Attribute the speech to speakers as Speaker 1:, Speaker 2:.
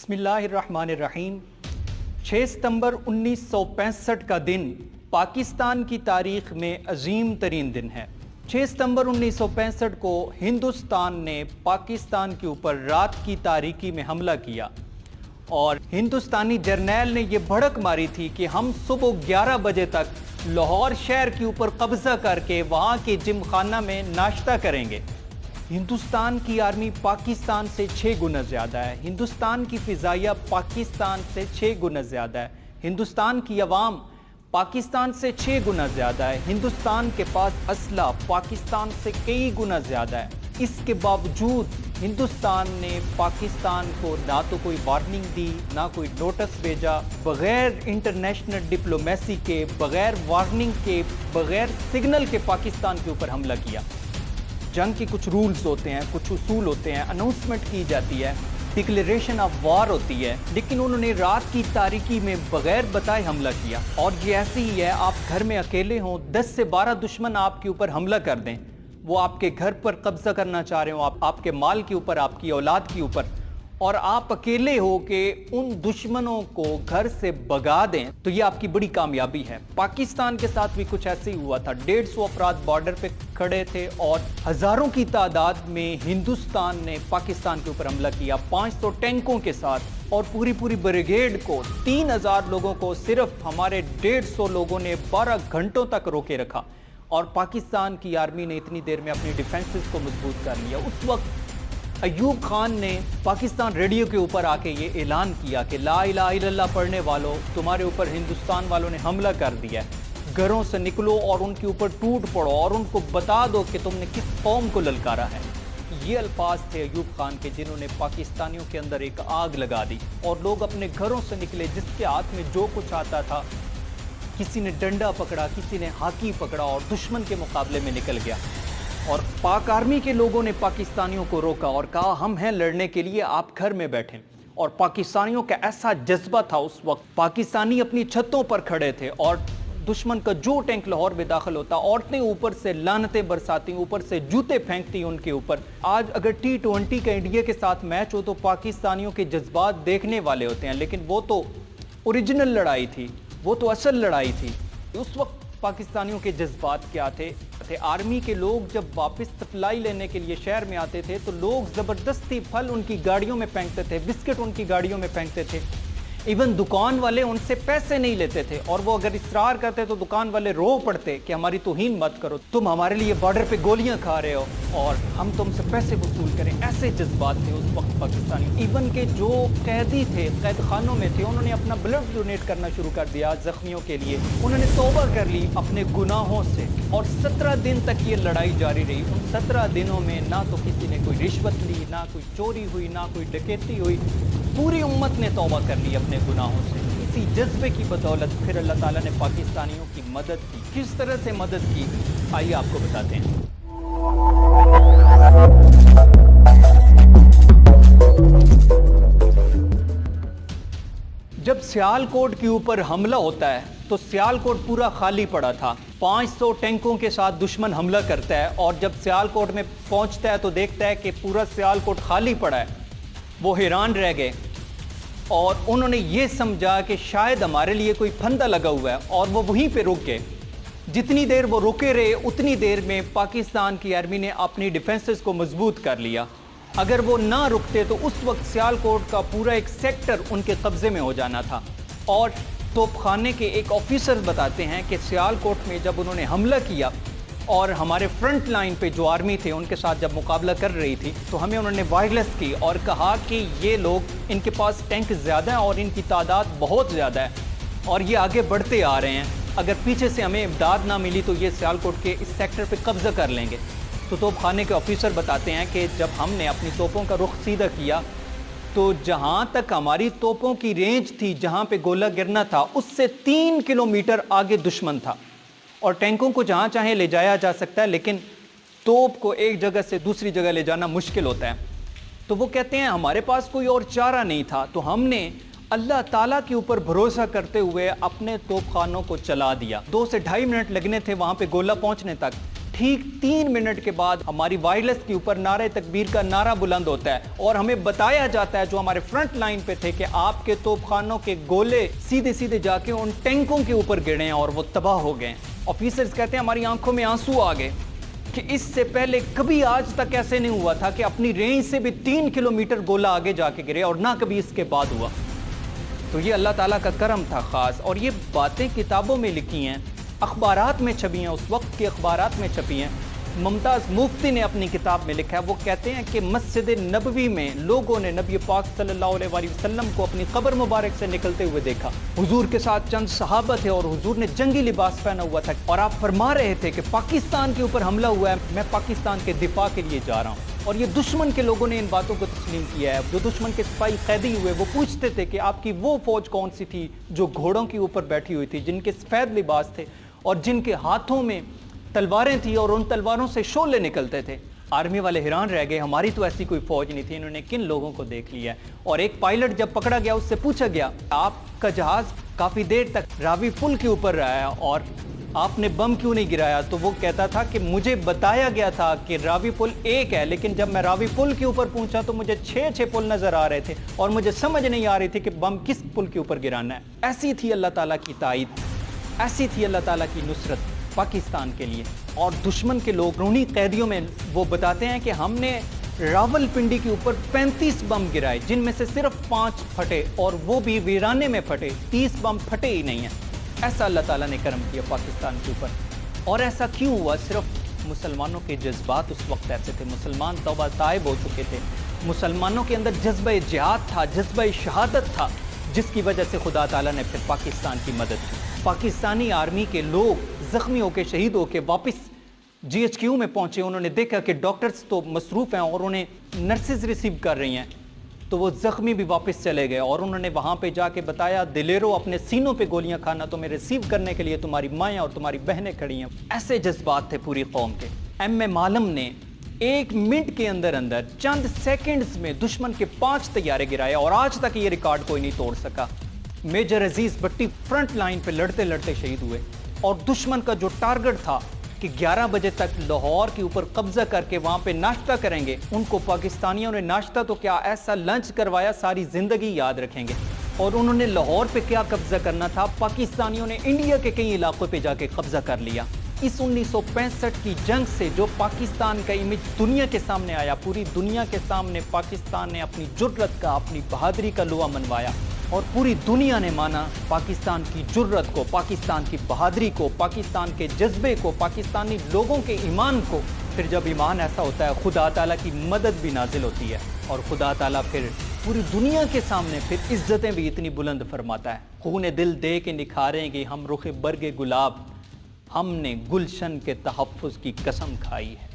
Speaker 1: बिस्मिल्लाहिर्रहमानिर्रहीम। 6 सितंबर 1965 का दिन पाकिस्तान की तारीख में अजीम तरीन दिन है। 6 सितंबर 1965 को हिंदुस्तान ने पाकिस्तान के ऊपर रात की तारीकी में हमला किया और हिंदुस्तानी जर्नैल ने यह भड़क मारी थी कि हम सुबह 11 बजे तक लाहौर शहर के ऊपर कब्जा करके वहाँ के जिम खाना में नाश्ता करेंगे। हिंदुस्तान की आर्मी पाकिस्तान से 6 गुना ज़्यादा है। हिंदुस्तान की फ़िज़ाइया पाकिस्तान से 6 गुना ज़्यादा है। हिंदुस्तान की अवाम पाकिस्तान से 6 गुना ज़्यादा है। हिंदुस्तान के पास असला पाकिस्तान से कई गुना ज़्यादा है। इसके बावजूद हिंदुस्तान ने पाकिस्तान को ना तो कोई वार्निंग दी, ना कोई नोटिस भेजा, बग़ैर इंटरनेशनल डिप्लोमेसी के, बग़ैर वार्निंग के, बग़ैर सिग्नल के पाकिस्तान के ऊपर हमला किया। जंग के कुछ रूल्स होते हैं, कुछ उसूल होते हैं, अनाउंसमेंट की जाती है, डिक्लेरेशन ऑफ वार होती है, लेकिन उन्होंने रात की तारीकी में बगैर बताए हमला किया। और ये ऐसे ही है, आप घर में अकेले हों, 10 से 12 दुश्मन आपके ऊपर हमला कर दें, वो आपके घर पर कब्जा करना चाह रहे हो, आपके माल के ऊपर, आपकी औलाद के ऊपर, और आप अकेले हो कि उन दुश्मनों को घर से भगा दें, तो ये आपकी बड़ी कामयाबी है। पाकिस्तान के साथ भी कुछ ऐसे ही हुआ था। 150 अफराद बॉर्डर पे खड़े थे और हज़ारों की तादाद में हिंदुस्तान ने पाकिस्तान के ऊपर हमला किया 500 टैंकों के साथ, और पूरी ब्रिगेड को 3000 लोगों को सिर्फ हमारे 150 लोगों ने 12 घंटों तक रोके रखा। और पाकिस्तान की आर्मी ने इतनी देर में अपनी डिफेंसेस को मजबूत कर लिया। उस वक्त अयूब खान ने पाकिस्तान रेडियो के ऊपर आके ये ऐलान किया कि ला इलाहा इल्लल्लाह पढ़ने वालों, तुम्हारे ऊपर हिंदुस्तान वालों ने हमला कर दिया है। घरों से निकलो और उनके ऊपर टूट पड़ो और उनको बता दो कि तुमने किस कौम को ललकारा है। ये अल्फाज थे अयूब खान के, जिन्होंने पाकिस्तानियों के अंदर एक आग लगा दी और लोग अपने घरों से निकले, जिसके हाथ में जो कुछ आता था। किसी ने डंडा पकड़ा, किसी ने हाकी पकड़ा और दुश्मन के मुकाबले में निकल गया। और पाक आर्मी के लोगों ने पाकिस्तानियों को रोका और कहा हम हैं लड़ने के लिए, आप घर में बैठें। और पाकिस्तानियों का ऐसा जज्बा था उस वक्त, पाकिस्तानी अपनी छतों पर खड़े थे और दुश्मन का जो टैंक लाहौर में दाखिल होता, औरतें ऊपर से लानतें बरसाती, ऊपर से जूते फेंकती उनके ऊपर। आज अगर T20 का इंडिया के साथ मैच हो तो पाकिस्तानियों के जज्बात देखने वाले होते हैं, लेकिन वो तो ओरिजिनल लड़ाई थी, वो तो असल लड़ाई थी। उस वक्त पाकिस्तानियों के जज्बात क्या थे? आर्मी के लोग जब वापस सप्लाई लेने के लिए शहर में आते थे तो लोग ज़बरदस्ती फल उनकी गाड़ियों में फेंकते थे, बिस्किट उनकी गाड़ियों में फेंकते थे। इवन दुकान वाले उनसे पैसे नहीं लेते थे, और वो अगर इसरार करते तो दुकान वाले रो पड़ते कि हमारी तौहीन मत करो, तुम हमारे लिए बॉर्डर पे गोलियां खा रहे हो और हम तुमसे पैसे वसूल करें। ऐसे जज्बात थे उस वक्त पाकिस्तानी। इवन के जो कैदी थे, कैद खानों में थे, उन्होंने अपना ब्लड डोनेट करना शुरू कर दिया जख्मियों के लिए। उन्होंने तौबा कर ली अपने गुनाहों से, और 17 दिन तक ये लड़ाई जारी रही। उन 17 दिनों में ना तो किसी ने कोई रिश्वत ली, ना कोई चोरी हुई, ना कोई डकैती हुई। पूरी उम्मत ने तौबा कर ली अपने गुनाहों से। इसी जज्बे की बदौलत फिर अल्लाह ताला ने पाकिस्तानियों की मदद की। किस तरह से मदद की, आइए आपको बताते हैं। जब सियालकोट के ऊपर हमला होता है तो सियालकोट पूरा खाली पड़ा था। 500 टैंकों के साथ दुश्मन हमला करता है, और जब सियालकोट में पहुंचता है तो देखता है कि पूरा सियालकोट खाली पड़ा है। वो हैरान रह गए और उन्होंने ये समझा कि शायद हमारे लिए कोई फंदा लगा हुआ है, और वो वहीं पे रुक गए। जितनी देर वो रुके रहे, उतनी देर में पाकिस्तान की आर्मी ने अपनी डिफेंसेस को मजबूत कर लिया। अगर वो ना रुकते तो उस वक्त सियालकोट का पूरा एक सेक्टर उनके कब्जे में हो जाना था। और तोपखाने के एक ऑफिसर बताते हैं कि सियालकोट में जब उन्होंने हमला किया और हमारे फ्रंट लाइन पे जो आर्मी थे उनके साथ जब मुकाबला कर रही थी, तो हमें उन्होंने वायरलेस की और कहा कि ये लोग, इनके पास टैंक ज़्यादा है और इनकी तादाद बहुत ज़्यादा है और ये आगे बढ़ते आ रहे हैं। अगर पीछे से हमें इमदाद ना मिली तो ये सियालकोट के इस सेक्टर पे कब्जा कर लेंगे। तो तोपखाने के ऑफिसर बताते हैं कि जब हमने अपनी तोपों का रुख सीधा किया तो जहाँ तक हमारी तोपों की रेंज थी, जहाँ पे गोला गिरना था, उससे 3 किलोमीटर आगे दुश्मन था। और टैंकों को जहाँ चाहे ले जाया जा सकता है, लेकिन तोप को एक जगह से दूसरी जगह ले जाना मुश्किल होता है। तो वो कहते हैं हमारे पास कोई और चारा नहीं था, तो हमने अल्लाह ताला के ऊपर भरोसा करते हुए अपने तोपखानों को चला दिया। 2 से ढाई मिनट लगने थे वहाँ पे गोला पहुँचने तक। ٹھیک 3 منٹ کے بعد ہماری وائرلیس کے اوپر نعرہ تکبیر کا نعرہ بلند ہوتا ہے اور ہمیں بتایا جاتا ہے جو ہمارے فرنٹ لائن پہ تھے کہ آپ کے توپ خانوں کے گولے سیدھے سیدھے جا کے ان ٹینکوں کے اوپر گرے ہیں اور وہ تباہ ہو گئے. آفیسرز کہتے ہیں ہماری آنکھوں میں آنسو آ گئے کہ اس سے پہلے کبھی آج تک ایسے نہیں ہوا تھا کہ اپنی رینج سے بھی 3 کلومیٹر گولہ آگے جا کے گرے، اور نہ کبھی اس کے بعد ہوا. تو یہ اللہ تعالیٰ کا کرم تھا خاص. اور یہ باتیں کتابوں میں لکھی ہیں، اخبارات میں چھپی ہیں، اس وقت کے اخبارات میں چھپی ہیں. ممتاز مفتی نے اپنی کتاب میں لکھا ہے، وہ کہتے ہیں کہ مسجد نبوی میں لوگوں نے نبی پاک صلی اللہ علیہ وآلہ وسلم کو اپنی قبر مبارک سے نکلتے ہوئے دیکھا. حضور کے ساتھ چند صحابہ تھے اور حضور نے جنگی لباس پہنا ہوا تھا، اور آپ فرما رہے تھے کہ پاکستان کے اوپر حملہ ہوا ہے، میں پاکستان کے دفاع کے لیے جا رہا ہوں. اور یہ دشمن کے لوگوں نے ان باتوں کو تسلیم کیا ہے. جو دشمن کے سپاہی قیدی ہوئے وہ پوچھتے تھے کہ آپ کی وہ فوج کون سی تھی جو گھوڑوں کے اوپر بیٹھی ہوئی تھی، جن کے سفید لباس تھے اور جن کے ہاتھوں میں تلواریں تھیں اور ان تلواروں سے شعلے نکلتے تھے. آرمی والے حیران رہ گئے، ہماری تو ایسی کوئی فوج نہیں تھی، انہوں نے کن لوگوں کو دیکھ لیا ہے. اور ایک پائلٹ جب پکڑا گیا، اس سے پوچھا گیا آپ کا جہاز کافی دیر تک راوی پل کے اوپر رہا ہے اور آپ نے بم کیوں نہیں گرایا؟ تو وہ کہتا تھا کہ مجھے بتایا گیا تھا کہ راوی پل ایک ہے، لیکن جب میں راوی پل کے اوپر پہنچا تو مجھے 6 پل نظر آ رہے تھے اور مجھے سمجھ نہیں آ رہی تھی کہ بم کس پل کے اوپر گرانا ہے. ایسی تھی اللہ تعالیٰ کی تائید، ایسی تھی اللہ تعالیٰ کی نصرت پاکستان کے لیے. اور دشمن کے لوگ رونی قیدیوں میں وہ بتاتے ہیں کہ ہم نے راول پنڈی کے اوپر 35 بم گرائے، جن میں سے صرف 5 پھٹے اور وہ بھی ویرانے میں پھٹے، 30 بم پھٹے ہی نہیں ہیں. ایسا اللہ تعالیٰ نے کرم کیا پاکستان کے اوپر. اور ایسا کیوں ہوا؟ صرف مسلمانوں کے جذبات اس وقت ایسے تھے، مسلمان توبہ طائب ہو چکے تھے، مسلمانوں کے اندر جذبہ جہاد تھا، جذبہ شہادت تھا، جس کی وجہ سے خدا تعالیٰ نے پھر پاکستان کی مدد کی. پاکستانی آرمی کے لوگ زخمی ہو کے شہید ہو کے واپس GHQ میں پہنچے. انہوں نے دیکھا کہ ڈاکٹرز تو مصروف ہیں اور انہیں نرسز ریسیو کر رہی ہیں، تو وہ زخمی بھی واپس چلے گئے اور انہوں نے وہاں پہ جا کے بتایا دلیرو اپنے سینوں پہ گولیاں کھانا، تمہیں ریسیو کرنے کے لیے تمہاری مائیں اور تمہاری بہنیں کھڑی ہیں. ایسے جذبات تھے پوری قوم کے. MM عالم نے 1 منٹ کے اندر چند سیکنڈز میں دشمن کے 5 طیارے گرائے اور آج تک یہ ریکارڈ کوئی نہیں توڑ سکا. میجر عزیز بٹی فرنٹ لائن پہ لڑتے لڑتے شہید ہوئے اور دشمن کا جو ٹارگٹ تھا کہ 11 بجے تک لاہور کے اوپر قبضہ کر کے وہاں پہ ناشتہ کریں گے، ان کو پاکستانیوں نے ناشتہ تو کیا ایسا لنچ کروایا ساری زندگی یاد رکھیں گے. اور انہوں نے لاہور پہ کیا قبضہ کرنا تھا، پاکستانیوں نے انڈیا کے کئی علاقوں پہ جا کے قبضہ کر لیا. اس 1965 کی جنگ سے جو پاکستان کا امیج دنیا کے سامنے آیا، پوری دنیا کے سامنے پاکستان نے اپنی جرت کا، اپنی بہادری کا لوا منوایا اور پوری دنیا نے مانا پاکستان کی جرت کو، پاکستان کی بہادری کو، پاکستان کے جذبے کو، پاکستانی لوگوں کے ایمان کو. پھر جب ایمان ایسا ہوتا ہے خدا تعالیٰ کی مدد بھی نازل ہوتی ہے اور خدا تعالیٰ پھر پوری دنیا کے سامنے پھر عزتیں بھی اتنی بلند فرماتا ہے. خون دل دے کے نکھاریں گے ہم رخ برگ گلاب، ہم نے گلشن کے تحفظ کی قسم کھائی ہے.